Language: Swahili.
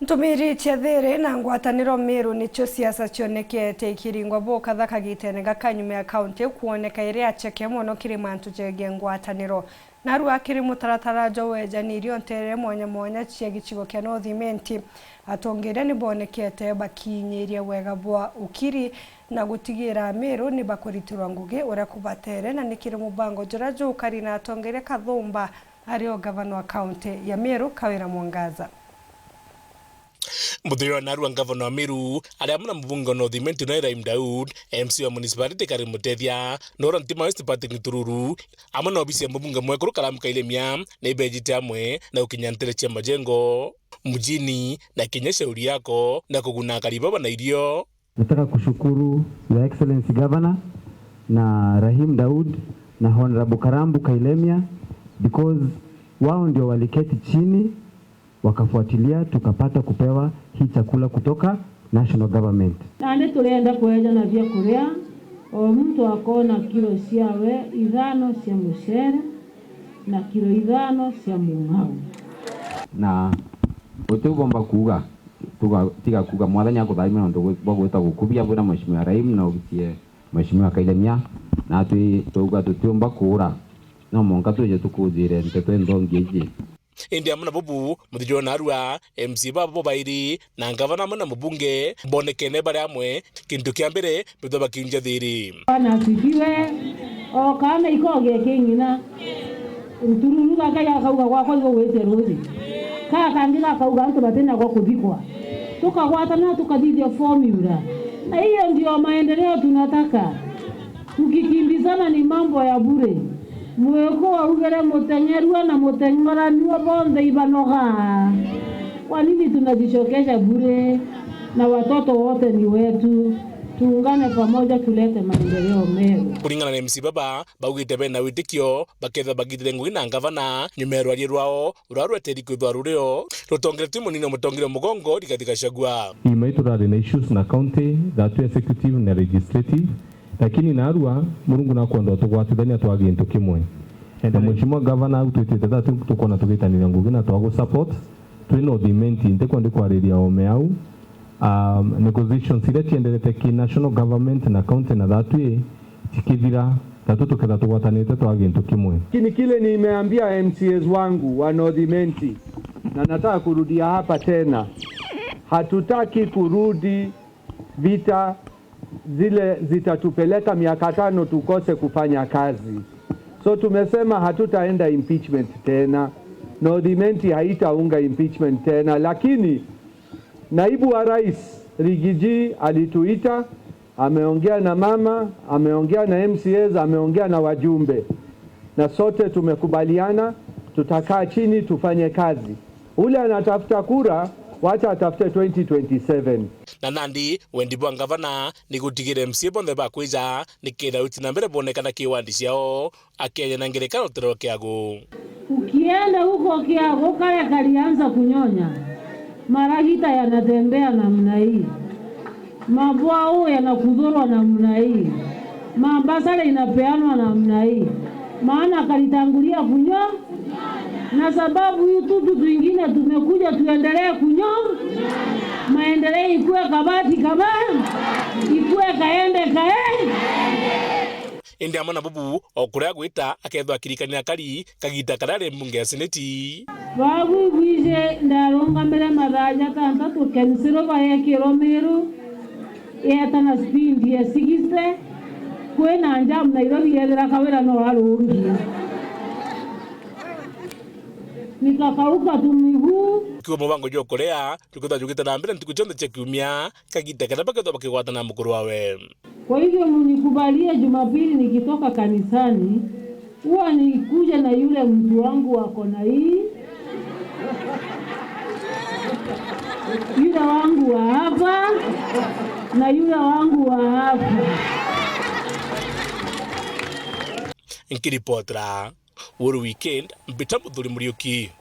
Ntumiri Chethere na ngwataniro Meru nicho siasa cionekete ikiringwa boka thakagitene gakanyume ya county kuoneka ire acheke mono kirimantu jege ngwataniro naru akiri mutaratara joweja nirio ntere mwanya cia gichigo kia North atongere ni bonekete bakinyirie wega bwa ukiri na gutigira Meru ni bakuritirwa nguge ura kubatere na nikiri mubango jorajo ukarina atongere Kathumba ario governor wa county ya Meru Kawira Mwangaza. Muthiro naru ngavana wa Meru aria muna mubunge North na Raim Daud MC wa municipality Karim Mutethia nora ntima West Patrick Ntururu amwe na obisi ya mubunge mwekuru Kalamu Kailemia na ibejite amwe na ukinyantere cia majengo mjini na kinyesha uri yako na kuguna karibaba na irio. Nataka kushukuru Your Excellency Governor na Rahim Daud na Honorable Karambu Kailemia because wao ndio waliketi chini wakafuatilia tukapata kupewa hii chakula kutoka national government. Nane tulienda kueja na vya kuria o mtu akona kilo siawe idhano cia mushere na kilo idhano cia mungau na utugomba kuga tiga kuga mwathanya kuthaima ndo gwita gukubia bura mheshimiwa Raim na ugitie mheshimiwa Kailemia na tuga tutumba kura no monka tuje tukujire nteto ndongeje. Indi amuna bubu muthiro narua MC babo bairi na ngavana muna mubunge bonekene bare amwe kintu kia mbere bithoba kinja thiri ana sikiwe o kana ikoge kingina Ntururu gakaya kauga gwako igo wete ruthi kangira kauga antu batenya kwa kubikwa tukagwatana tukadithia formula na hiyo ndio maendeleo tunataka. Tukikimbizana ni mambo ya bure. Mweko wa ugere mutengerwa na mutengoraniwa bonde ibanoga. Kwa nini tunajishokesha bure na watoto wote ni wetu? Tuungane pamoja tulete maendeleo Meru. Kulingana na MC Baba baugite bena witikio baketha bagitire ngui na ngavana nyumero ali rwao urarweteri kwithwa rurio rutongere timu nino mutongire mugongo dikatika shagua imaiturari na issues na county that executive na legislative lakini narua murungu na kwenda tugwatithania twagi into kimwe na mheshimiwa governor utwitite that tukona tugitanira ngugi na twago support twino dimenti ntekwende kwariria ome au negotiations ile tiendelete ki national government na county na that way tikithira tatu tuketha tugwatanite twagi into kimwe. Kini kile nimeambia MCAs wangu wa North na nataka kurudia hapa tena, hatutaki kurudi vita zile zitatupeleka miaka 5 tukose kufanya kazi. So tumesema hatutaenda impeachment tena. North haitaunga impeachment tena, lakini naibu wa rais Rigiji alituita, ameongea na mama, ameongea na MCAs, ameongea na wajumbe. Na sote tumekubaliana tutakaa chini tufanye kazi. Ule anatafuta kura wacha atafute 2027. Na Nandi wendi bwa ngavana ni gutigire MC bonde ba kwiza nikira utina mbere bonekana kiwandi ciao akenya na ngerekano tero kiago. Ukienda huko kiago kale kalianza kunyonya. Maragita yanatembea namna hii. Mabwao yanakudhurwa namna hii. Mabasala inapeanwa namna hii. Maana kalitangulia kunyonya. Na sababu YouTube tuingine tumekuja tuendelee kunyonya. Maendeleo ikue kabati ikue kaende. Indi amana bubu okuria gwita akethwa kirikania kari kagita karare mbunge ya seneti babu bwije ndaronga mbere maraja tanta tukensiro baye kilomero eta na speed ya 60 kwena njam na Nairobi yedera Kawira no harungi nikakauka tumigu kwa mubango jo Korea tukutha jugita na mbere ntukuchonde chekiumia kagita kana bakethwa bakigwata na mukuru wawe. Kwa hivyo mnikubalie Jumapili nikitoka kanisani huwa nikuja na yule mtu wangu wako na hii yule wangu wa hapa na yule wangu wa hapa. Nkiripotra Wuru Weekend mpita Muthuri Muriuki.